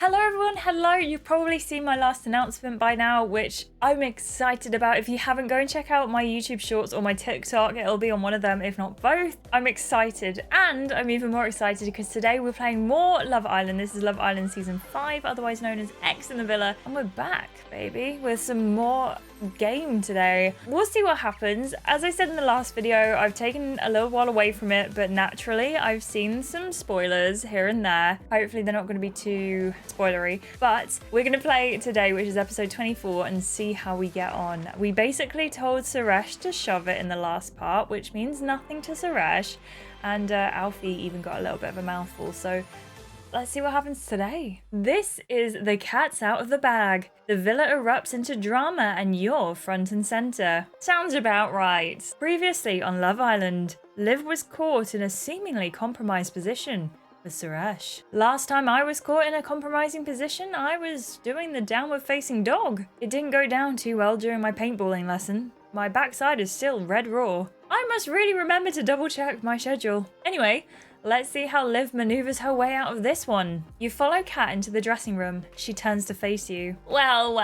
Hello everyone, hello! You've probably seen my last announcement by now, which I'm excited about. If you haven't, go and check out my YouTube shorts or my TikTok. It'll be on one of them, if not both. I'm excited, and I'm even more excited because today we're playing more Love Island. This is Love Island Season 5, otherwise known as X in the Villa. And we're back, baby, with some more game today. We'll see what happens. As I said in the last video, I've taken a little while away from it, but naturally I've seen some spoilers here and there. Hopefully they're not going to be too spoilery, but we're going to play today, which is episode 24, and see how we get on. We basically told Suresh to shove it in the last part, which means nothing to Suresh, and Alfie even got a little bit of a mouthful, so let's see what happens today. This is the cat's out of the bag. The villa erupts into drama and you're front and center. Sounds about right. Previously on Love Island, Liv was caught in a seemingly compromised position with Suresh. Last time I was caught in a compromising position, I was doing the downward facing dog. It didn't go down too well during my paintballing lesson. My backside is still red raw. I must really remember to double check my schedule. Anyway, let's see how Liv maneuvers her way out of this one. You follow Kat into the dressing room. She turns to face you. Well,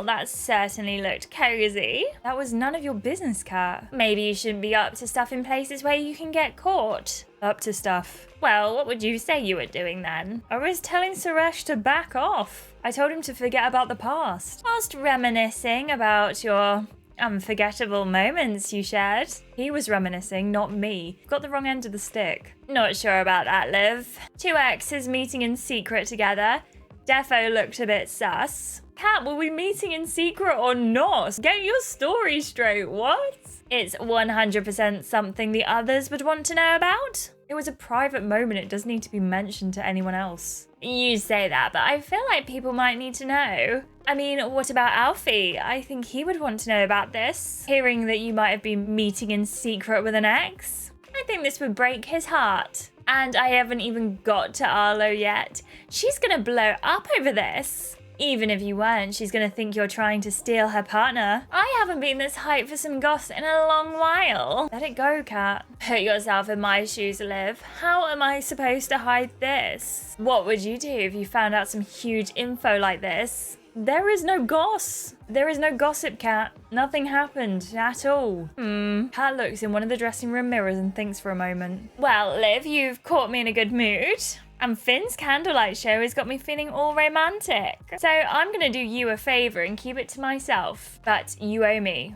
that certainly looked cozy. That was none of your business, Kat. Maybe you shouldn't be up to stuff in places where you can get caught. Up to stuff. Well, what would you say you were doing then? I was telling Suresh to back off. I told him to forget about the past. Whilst reminiscing about your unforgettable moments you shared. He was reminiscing, not me. Got the wrong end of the stick. Not sure about that, Liv. Two exes meeting in secret together. Defo looked a bit sus. Kat, were we meeting in secret or not? Get your story straight, what? It's 100% something the others would want to know about. It was a private moment, it doesn't need to be mentioned to anyone else. You say that, but I feel like people might need to know. I mean, what about Alfie? I think he would want to know about this. Hearing that you might have been meeting in secret with an ex. I think this would break his heart. And I haven't even got to Arlo yet. She's gonna blow up over this. Even if you weren't, she's gonna think you're trying to steal her partner. I haven't been this hyped for some goss in a long while. Let it go, Kat. Put yourself in my shoes, Liv. How am I supposed to hide this? What would you do if you found out some huge info like this? There is no goss. There is no gossip, Kat. Nothing happened at all. Kat looks in one of the dressing room mirrors and thinks for a moment. Well, Liv, you've caught me in a good mood. And Finn's candlelight show has got me feeling all romantic. So I'm gonna do you a favor and keep it to myself. But you owe me.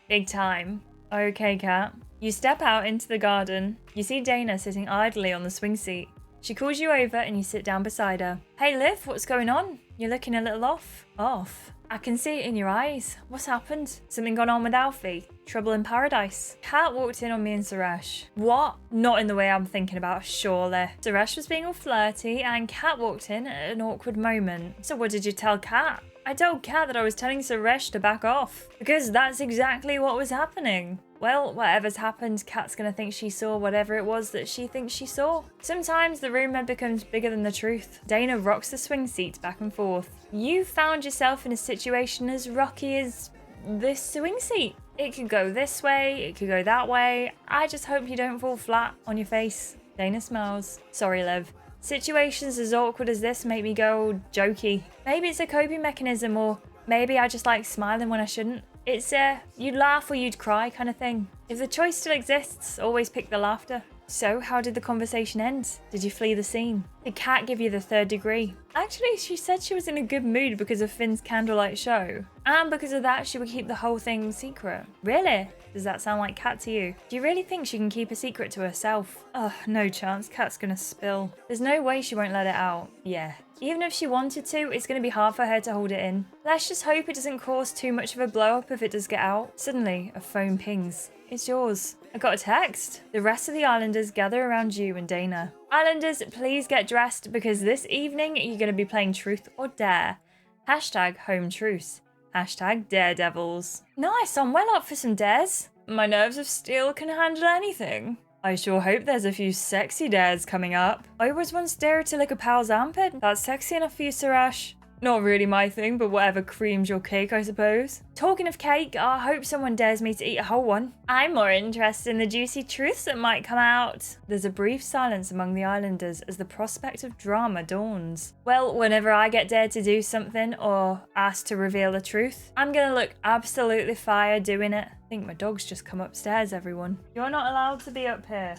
Big time. Okay, Kat. You step out into the garden. You see Dana sitting idly on the swing seat. She calls you over and you sit down beside her. Hey Liv, what's going on? You're looking a little off. Off? I can see it in your eyes. What's happened? Something gone on with Alfie? Trouble in paradise? Kat walked in on me and Suresh. What? Not in the way I'm thinking about, surely. Suresh was being all flirty and Kat walked in at an awkward moment. So what did you tell Kat? I told Kat that I was telling Suresh to back off. Because that's exactly what was happening. Well, whatever's happened, Kat's gonna think she saw whatever it was that she thinks she saw. Sometimes the rumour becomes bigger than the truth. Dana rocks the swing seat back and forth. You found yourself in a situation as rocky as this swing seat. It could go this way, it could go that way. I just hope you don't fall flat on your face. Dana smiles. Sorry, Liv. Situations as awkward as this make me go all jokey. Maybe it's a coping mechanism, or maybe I just like smiling when I shouldn't. It's you'd laugh or you'd cry kind of thing. If the choice still exists, always pick the laughter. So, how did the conversation end? Did you flee the scene? Did Kat give you the 3rd degree? Actually, she said she was in a good mood because of Finn's candlelight show. And because of that, she would keep the whole thing secret. Really? Does that sound like Kat to you? Do you really think she can keep a secret to herself? Ugh, no chance. Kat's gonna spill. There's no way she won't let it out. Yeah. Even if she wanted to, it's going to be hard for her to hold it in. Let's just hope it doesn't cause too much of a blow up if it does get out. Suddenly, a phone pings. It's yours. I got a text. The rest of the Islanders gather around you and Dana. Islanders, please get dressed because this evening you're going to be playing Truth or Dare. Hashtag home truce. Hashtag daredevils. Nice, I'm well up for some dares. My nerves of steel can handle anything. I sure hope there's a few sexy dares coming up. I always once dared to lick a pal's armpit. That's sexy enough for you, Suresh. Not really my thing, but whatever creams your cake, I suppose. Talking of cake, I hope someone dares me to eat a whole one. I'm more interested in the juicy truths that might come out. There's a brief silence among the islanders as the prospect of drama dawns. Well, whenever I get dared to do something or asked to reveal a truth, I'm gonna look absolutely fire doing it. I think my dog's just come upstairs, everyone. You're not allowed to be up here.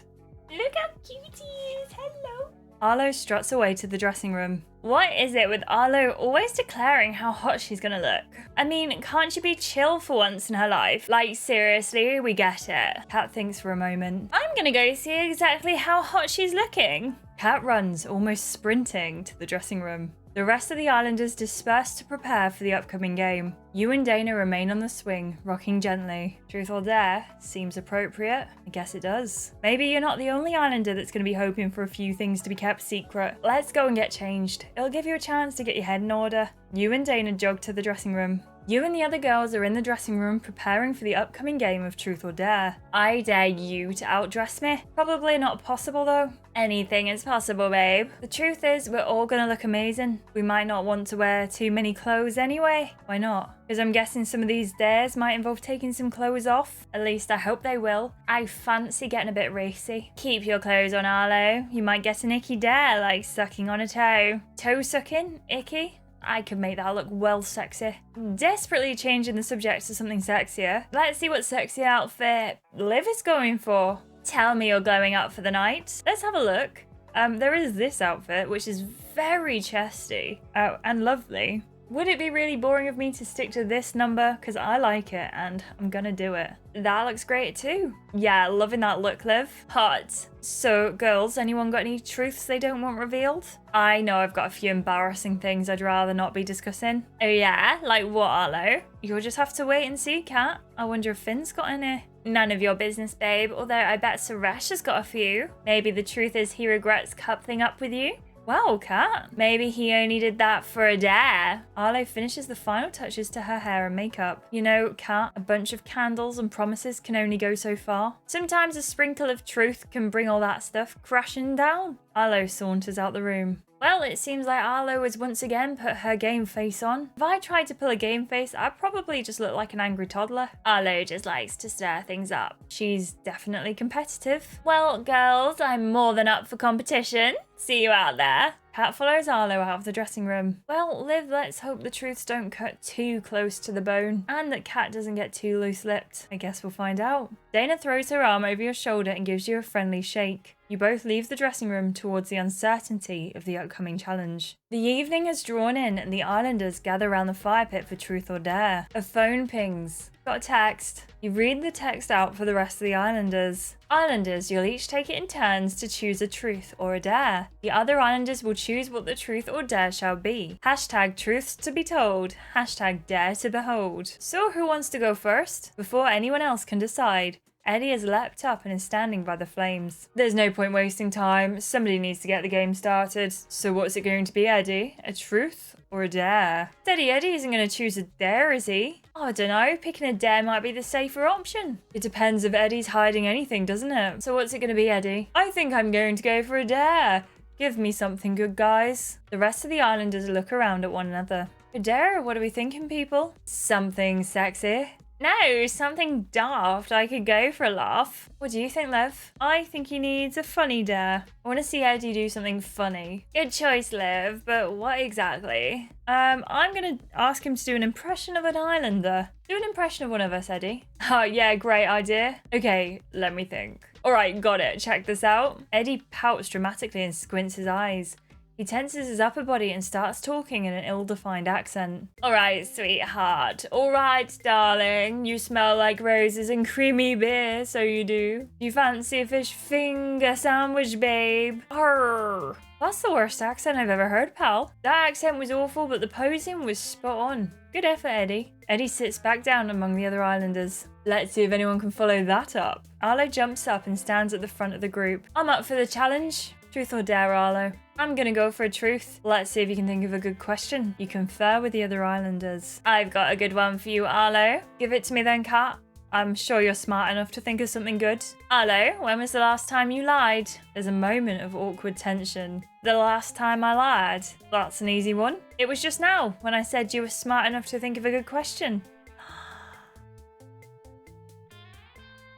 Look how cute he is. Hello. Arlo struts away to the dressing room. What is it with Arlo always declaring how hot she's gonna look? I mean, can't she be chill for once in her life? Like, seriously, we get it. Kat thinks for a moment. I'm gonna go see exactly how hot she's looking. Kat runs, almost sprinting, to the dressing room. The rest of the islanders disperse to prepare for the upcoming game. You and Dana remain on the swing, rocking gently. Truth or dare? Seems appropriate. I guess it does. Maybe you're not the only islander that's going to be hoping for a few things to be kept secret. Let's go and get changed. It'll give you a chance to get your head in order. You and Dana jog to the dressing room. You and the other girls are in the dressing room preparing for the upcoming game of Truth or Dare. I dare you to outdress me. Probably not possible though. Anything is possible, babe. The truth is, we're all gonna look amazing. We might not want to wear too many clothes anyway. Why not? Because I'm guessing some of these dares might involve taking some clothes off. At least I hope they will. I fancy getting a bit racy. Keep your clothes on, Arlo. You might get an icky dare, like sucking on a toe. Toe sucking? Icky? I could make that look well sexy. Desperately changing the subject to something sexier. Let's see what sexy outfit Liv is going for. Tell me you're going out for the night. Let's have a look. There is this outfit, which is very chesty and lovely. Would it be really boring of me to stick to this number? Because I like it and I'm gonna do it. That looks great too. Yeah, loving that look, Liv. Hot. So, girls, anyone got any truths they don't want revealed? I know I've got a few embarrassing things I'd rather not be discussing. Oh yeah? Like what, Arlo? You'll just have to wait and see, Kat. I wonder if Finn's got any. None of your business, babe, although I bet Suresh has got a few. Maybe the truth is he regrets coupling up with you? Wow, Kat. Maybe he only did that for a dare. Arlo finishes the final touches to her hair and makeup. You know, Kat, a bunch of candles and promises can only go so far. Sometimes a sprinkle of truth can bring all that stuff crashing down. Arlo saunters out the room. Well, it seems like Arlo has once again put her game face on. If I tried to pull a game face, I'd probably just look like an angry toddler. Arlo just likes to stir things up. She's definitely competitive. Well, girls, I'm more than up for competition. See you out there. Kat follows Arlo out of the dressing room. Well, Liv, let's hope the truths don't cut too close to the bone and that Kat doesn't get too loose-lipped. I guess we'll find out. Dana throws her arm over your shoulder and gives you a friendly shake. You both leave the dressing room towards the uncertainty of the upcoming challenge. The evening has drawn in and the islanders gather around the fire pit for Truth or Dare. A phone pings. Got a text. You read the text out for the rest of the islanders. Islanders, you'll each take it in turns to choose a truth or a dare. The other islanders will choose what the truth or dare shall be. Hashtag truths to be told. Hashtag dare to behold. So who wants to go first? Before anyone else can decide, Eddie has leapt up and is standing by the flames. There's no point wasting time. Somebody needs to get the game started. So what's it going to be, Eddie? A truth or a dare? Eddie isn't going to choose a dare, is he? Oh, I don't know. Picking a dare might be the safer option. It depends if Eddie's hiding anything, doesn't it? So what's it going to be, Eddie? I think I'm going to go for a dare. Give me something good, guys. The rest of the islanders look around at one another. A dare? What are we thinking, people? Something sexy. No, something daft. I could go for a laugh. What do you think, Liv? I think he needs a funny dare. I want to see Eddie do something funny. Good choice, Liv, but what exactly? I'm going to ask him to do an impression of an islander. Do an impression of one of us, Eddie. Oh, yeah, great idea. Okay, let me think. All right, got it. Check this out. Eddie pouts dramatically and squints his eyes. He tenses his upper body and starts talking in an ill-defined accent. All right, sweetheart. All right, darling. You smell like roses and creamy beer, so you do. You fancy a fish finger sandwich, babe? Arr. That's the worst accent I've ever heard, pal. That accent was awful, but the posing was spot on. Good effort, Eddie. Eddie sits back down among the other islanders. Let's see if anyone can follow that up. Arlo jumps up and stands at the front of the group. I'm up for the challenge. Truth or dare, Arlo? I'm gonna go for a truth. Let's see if you can think of a good question. You confer with the other islanders. I've got a good one for you, Arlo. Give it to me then, Kat. I'm sure you're smart enough to think of something good. Hello, when was the last time you lied? There's a moment of awkward tension. The last time I lied? That's an easy one. It was just now, when I said you were smart enough to think of a good question.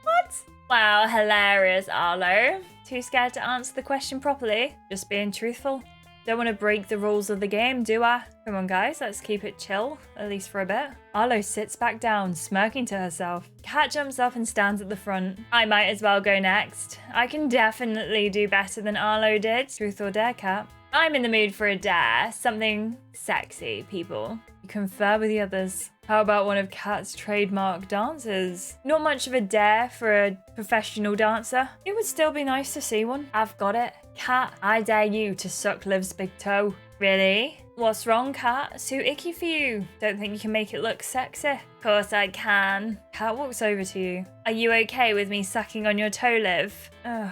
What? Wow, hilarious, Arlo. Too scared to answer the question properly? Just being truthful. Don't want to break the rules of the game, do I? Come on, guys, let's keep it chill, at least for a bit. Arlo sits back down, smirking to herself. Kat jumps up and stands at the front. I might as well go next. I can definitely do better than Arlo did. Truth or dare, Kat? I'm in the mood for a dare. Something sexy, people. You confer with the others. How about one of Kat's trademark dances? Not much of a dare for a professional dancer. It would still be nice to see one. I've got it. Kat, I dare you to suck Liv's big toe. Really? What's wrong, Kat? It's too icky for you. Don't think you can make it look sexy? Of course I can. Kat walks over to you. Are you okay with me sucking on your toe, Liv? Ugh.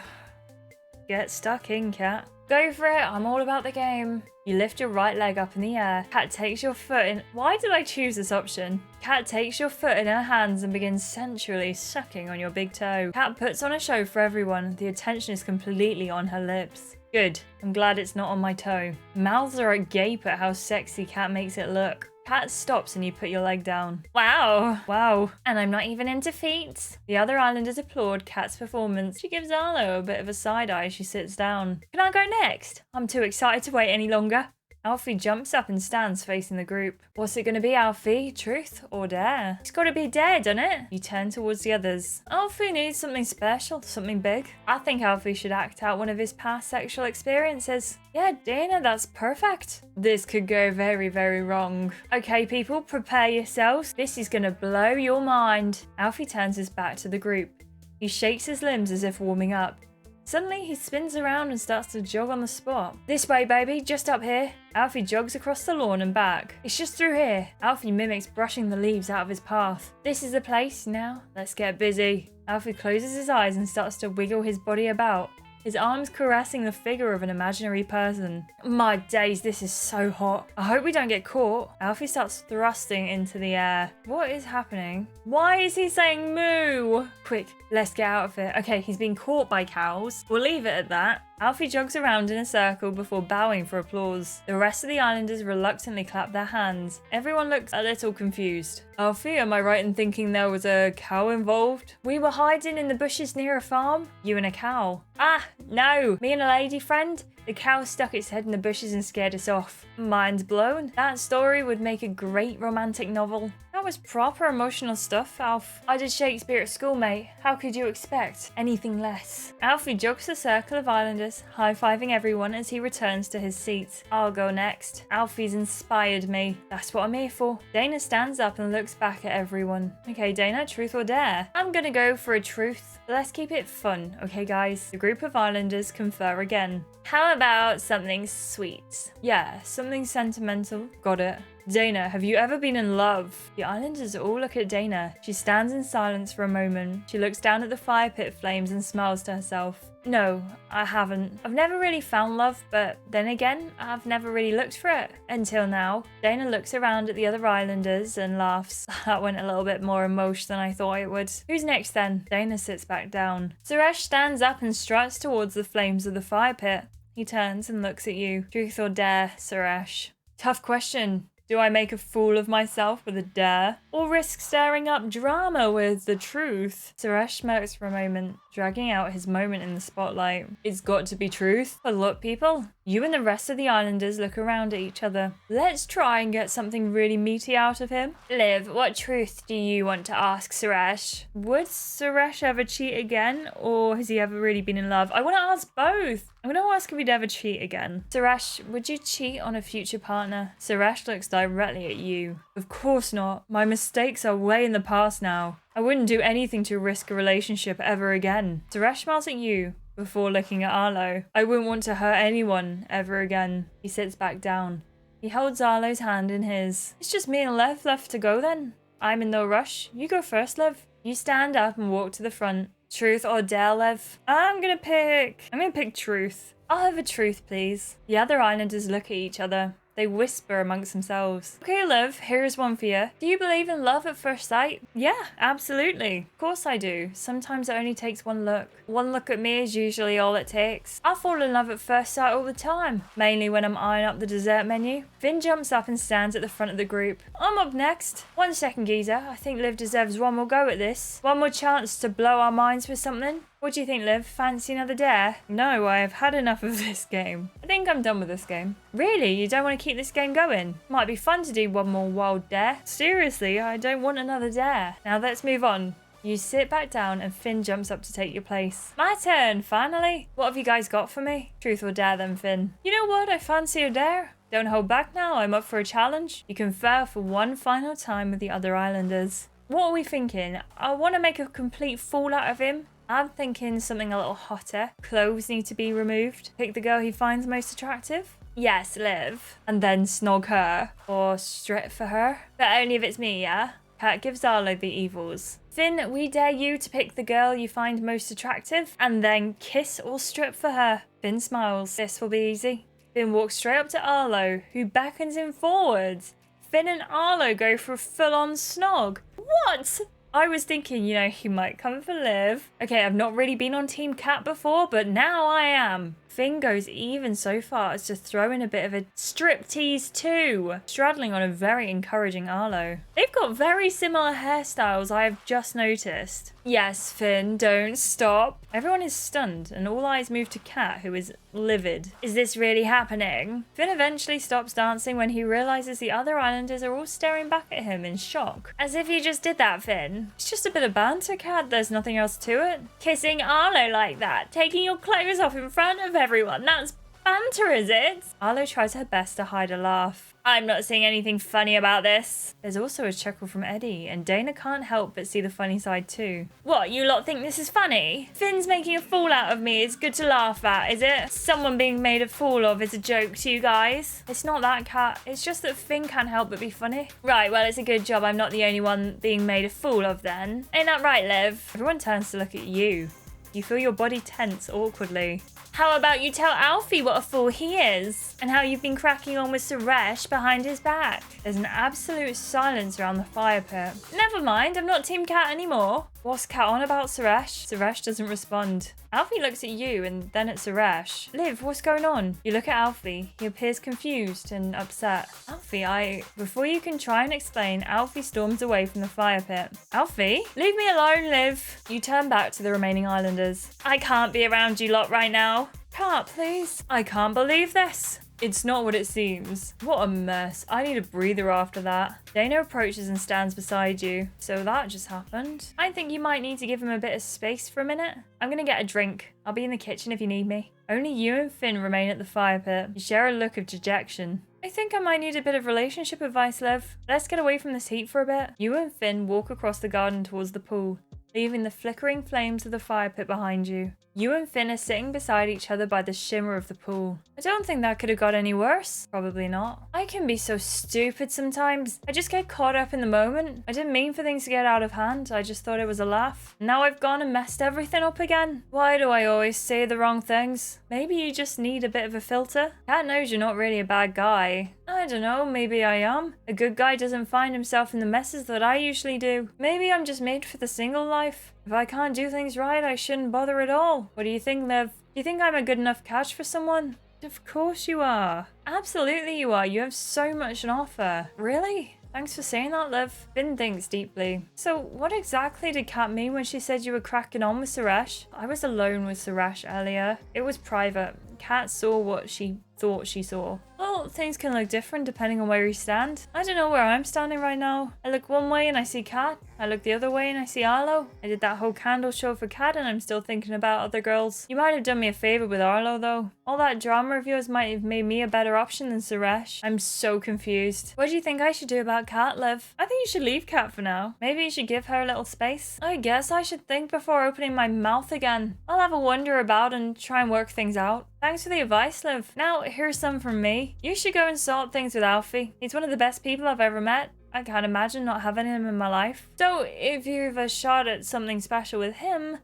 Get stuck in, Kat. Go for it, I'm all about the game. You lift your right leg up in the air. Kat takes your foot in... Why did I choose this option? Kat takes your foot in her hands and begins sensually sucking on your big toe. Kat puts on a show for everyone. The attention is completely on her lips. Good. I'm glad it's not on my toe. Mouths are agape at how sexy Kat makes it look. Kat stops and you put your leg down. Wow. Wow. And I'm not even into feet. The other islanders applaud Kat's performance. She gives Arlo a bit of a side eye as she sits down. Can I go next? I'm too excited to wait any longer. Alfie jumps up and stands facing the group. What's it going to be, Alfie? Truth or dare? It's got to be dare, doesn't it? You turn towards the others. Alfie needs something special, something big. I think Alfie should act out one of his past sexual experiences. Yeah, Dana, that's perfect. This could go very, very wrong. Okay, people, prepare yourselves. This is going to blow your mind. Alfie turns his back to the group. He shakes his limbs as if warming up. Suddenly, he spins around and starts to jog on the spot. This way, baby, just up here. Alfie jogs across the lawn and back. It's just through here. Alfie mimics brushing the leaves out of his path. This is the place now. Let's get busy. Alfie closes his eyes and starts to wiggle his body about. His arms caressing the figure of an imaginary person. My days, this is so hot. I hope we don't get caught. Alfie starts thrusting into the air. What is happening? Why is he saying moo? Quick, let's get out of here. Okay, he's been caught by cows. We'll leave it at that. Alfie jogs around in a circle before bowing for applause. The rest of the islanders reluctantly clap their hands. Everyone looks a little confused. Alfie, am I right in thinking there was a cow involved? We were hiding in the bushes near a farm. You and a cow. Ah, no. Me and a lady friend. The cow stuck its head in the bushes and scared us off. Mind blown. That story would make a great romantic novel. That was proper emotional stuff, Alf. I did Shakespeare at school, mate. How could you expect anything less? Alfie jogs the circle of islanders, high-fiving everyone as he returns to his seat. I'll go next. Alfie's inspired me. That's what I'm here for. Dana stands up and looks back at everyone. Okay, Dana, truth or dare? I'm gonna go for a truth. Let's keep it fun, okay, guys? The group of islanders confer again. How about something sweet? Yeah, something sentimental. Got it. Dana, have you ever been in love? The islanders all look at Dana. She stands in silence for a moment. She looks down at the fire pit flames and smiles to herself. No, I haven't. I've never really found love, but then again, I've never really looked for it. Until now. Dana looks around at the other islanders and laughs. That went a little bit more emotional than I thought it would. Who's next then? Dana sits back down. Suresh stands up and struts towards the flames of the fire pit. He turns and looks at you. Truth or dare, Suresh? Tough question. Do I make a fool of myself with a dare? Or risk stirring up drama with the truth? Suresh smirks for a moment, dragging out his moment in the spotlight. It's got to be truth. But look, people, you and the rest of the islanders look around at each other. Let's try and get something really meaty out of him. Liv, what truth do you want to ask Suresh? Would Suresh ever cheat again? Or has he ever really been in love? I want to ask both. I'm going to ask if he'd ever cheat again. Suresh, would you cheat on a future partner? Suresh looks directly at you. Of course not. My mistakes are way in the past now. I wouldn't do anything to risk a relationship ever again. Suresh smiles at you before looking at Arlo. I wouldn't want to hurt anyone ever again. He sits back down. He holds Arlo's hand in his. It's just me and Lev left to go then. I'm in no rush. You go first, Lev. You stand up and walk to the front. Truth or dare, Lev? I'm gonna pick truth. I'll have a truth, please. The other islanders look at each other. They whisper amongst themselves. Okay, Liv, here's one for you. Do you believe in love at first sight? Yeah, absolutely. Of course I do. Sometimes it only takes one look. One look at me is usually all it takes. I fall in love at first sight all the time, mainly when I'm eyeing up the dessert menu. Finn jumps up and stands at the front of the group. I'm up next. 1 second, geezer. I think Liv deserves one more go at this. One more chance to blow our minds with something. What do you think, Liv? Fancy another dare? No, I have had enough of this game. I think I'm done with this game. Really? You don't want to keep this game going? Might be fun to do one more wild dare. Seriously, I don't want another dare. Now let's move on. You sit back down and Finn jumps up to take your place. My turn, finally. What have you guys got for me? Truth or dare then, Finn? You know what? I fancy a dare. Don't hold back now. I'm up for a challenge. You confer for one final time with the other islanders. What are we thinking? I want to make a complete fool out of him. I'm thinking something a little hotter. Clothes need to be removed. Pick the girl he finds most attractive. Yes, Liv. And then snog her. Or strip for her. But only if it's me, yeah? Kat gives Arlo the evils. Finn, we dare you to pick the girl you find most attractive and then kiss or strip for her. Finn smiles. This will be easy. Finn walks straight up to Arlo, who beckons him forwards. Finn and Arlo go for a full-on snog. What? I was thinking, you know, he might come for Liv. Okay, I've not really been on Team Cat before, but now I am. Finn goes even so far as to throw in a bit of a striptease too, straddling on a very encouraging Arlo. They've got very similar hairstyles, I have just noticed. Yes, Finn, don't stop. Everyone is stunned and all eyes move to Cat, who is livid. Is this really happening? Finn eventually stops dancing when he realizes the other islanders are all staring back at him in shock. As if you just did that, Finn. It's just a bit of banter, Cat. There's nothing else to it. Kissing Arlo like that, taking your clothes off in front of everyone. That's banter, is it? Arlo tries her best to hide a laugh. I'm not seeing anything funny about this. There's also a chuckle from Eddie, and Dana can't help but see the funny side too. What, you lot think this is funny? Finn's making a fool out of me. It's good to laugh at, is it? Someone being made a fool of is a joke to you guys. It's not that, Cat. It's just that Finn can't help but be funny. Right, well, it's a good job I'm not the only one being made a fool of then. Ain't that right, Liv? Everyone turns to look at you. You feel your body tense awkwardly. How about you tell Alfie what a fool he is and how you've been cracking on with Suresh behind his back? There's an absolute silence around the fire pit. Never mind, I'm not Team Cat anymore. What's Cat on about Suresh? Suresh doesn't respond. Alfie looks at you and then at Suresh. Liv, what's going on? You look at Alfie. He appears confused and upset. Alfie, Before you can try and explain, Alfie storms away from the fire pit. Alfie? Leave me alone, Liv. You turn back to the remaining islanders. I can't be around you lot right now. Cat, please. I can't believe this. It's not what it seems. What a mess. I need a breather after that. Dana approaches and stands beside you. So that just happened. I think you might need to give him a bit of space for a minute. I'm gonna get a drink. I'll be in the kitchen if you need me. Only you and Finn remain at the fire pit. You share a look of dejection. I think I might need a bit of relationship advice, Liv. Let's get away from this heat for a bit. You and Finn walk across the garden towards the pool, leaving the flickering flames of the fire pit behind you. You and Finn are sitting beside each other by the shimmer of the pool. I don't think that could have got any worse. Probably not. I can be so stupid sometimes. I just get caught up in the moment. I didn't mean for things to get out of hand. I just thought it was a laugh. Now I've gone and messed everything up again. Why do I always say the wrong things? Maybe you just need a bit of a filter. Cat knows you're not really a bad guy. I don't know, maybe I am. A good guy doesn't find himself in the messes that I usually do. Maybe I'm just made for the single life. If I can't do things right, I shouldn't bother at all. What do you think, Liv? Do you think I'm a good enough catch for someone? Of course you are. Absolutely you are. You have so much on offer. Really? Thanks for saying that, Liv. Finn thinks deeply. So what exactly did Kat mean when she said you were cracking on with Suresh? I was alone with Suresh earlier. It was private. Kat saw what she thought she saw. Well, things can look different depending on where you stand. I don't know where I'm standing right now. I look one way and I see Kat. I look the other way and I see Arlo. I did that whole candle show for Kat and I'm still thinking about other girls. You might have done me a favor with Arlo though. All that drama of yours might have made me a better option than Suresh. I'm so confused. What do you think I should do about Kat, Liv? I think you should leave Kat for now. Maybe you should give her a little space. I guess I should think before opening my mouth again. I'll have a wonder about and try and work things out. Thanks for the advice, Liv. Now, here's some from me. You should go and sort things with Alfie. He's one of the best people I've ever met. I can't imagine not having him in my life. So, if you've a shot at something special with him,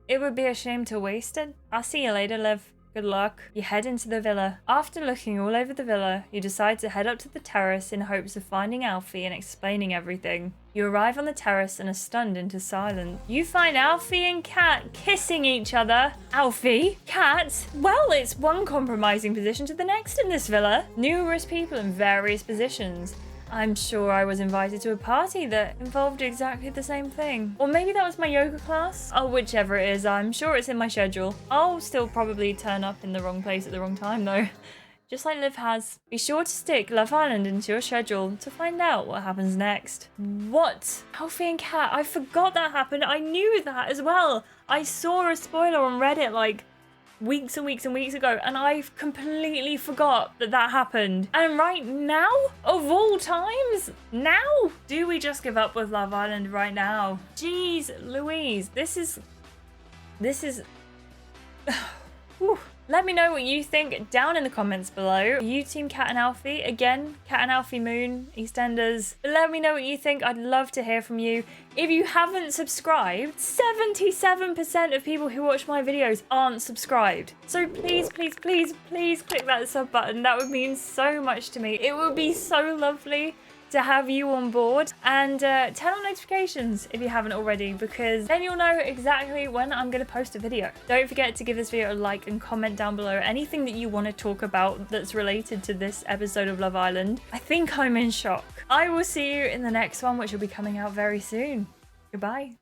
it would be a shame to waste it. I'll see you later, Liv. Good luck. You head into the villa. After looking all over the villa, you decide to head up to the terrace in hopes of finding Alfie and explaining everything. You arrive on the terrace and are stunned into silence. You find Alfie and Kat kissing each other. Alfie? Kat? Well, it's one compromising position to the next in this villa. Numerous people in various positions. I'm sure I was invited to a party that involved exactly the same thing. Or maybe that was my yoga class? Oh, whichever it is, I'm sure it's in my schedule. I'll still probably turn up in the wrong place at the wrong time though. Just like Liv has. Be sure to stick Love Island into your schedule to find out what happens next. What? Alfie and Kat, I forgot that happened. I knew that as well. I saw a spoiler on Reddit like weeks and weeks and weeks ago, and I completely forgot that that happened. And right now, of all times, now? Do we just give up with Love Island right now? Jeez Louise, this is... Whew. Let me know what you think down in the comments below. Are you team Kat and Alfie? Again, Kat and Alfie Moon, EastEnders. Let me know what you think. I'd love to hear from you. If you haven't subscribed, 77% of people who watch my videos aren't subscribed. So please, please, please, please click that sub button. That would mean so much to me. It would be so lovely to have you on board, and turn on notifications if you haven't already, because then you'll know exactly when I'm going to post a video. Don't forget to give this video a like and comment down below anything that you want to talk about that's related to this episode of Love Island. I think I'm in shock. I will see you in the next one, which will be coming out very soon. Goodbye.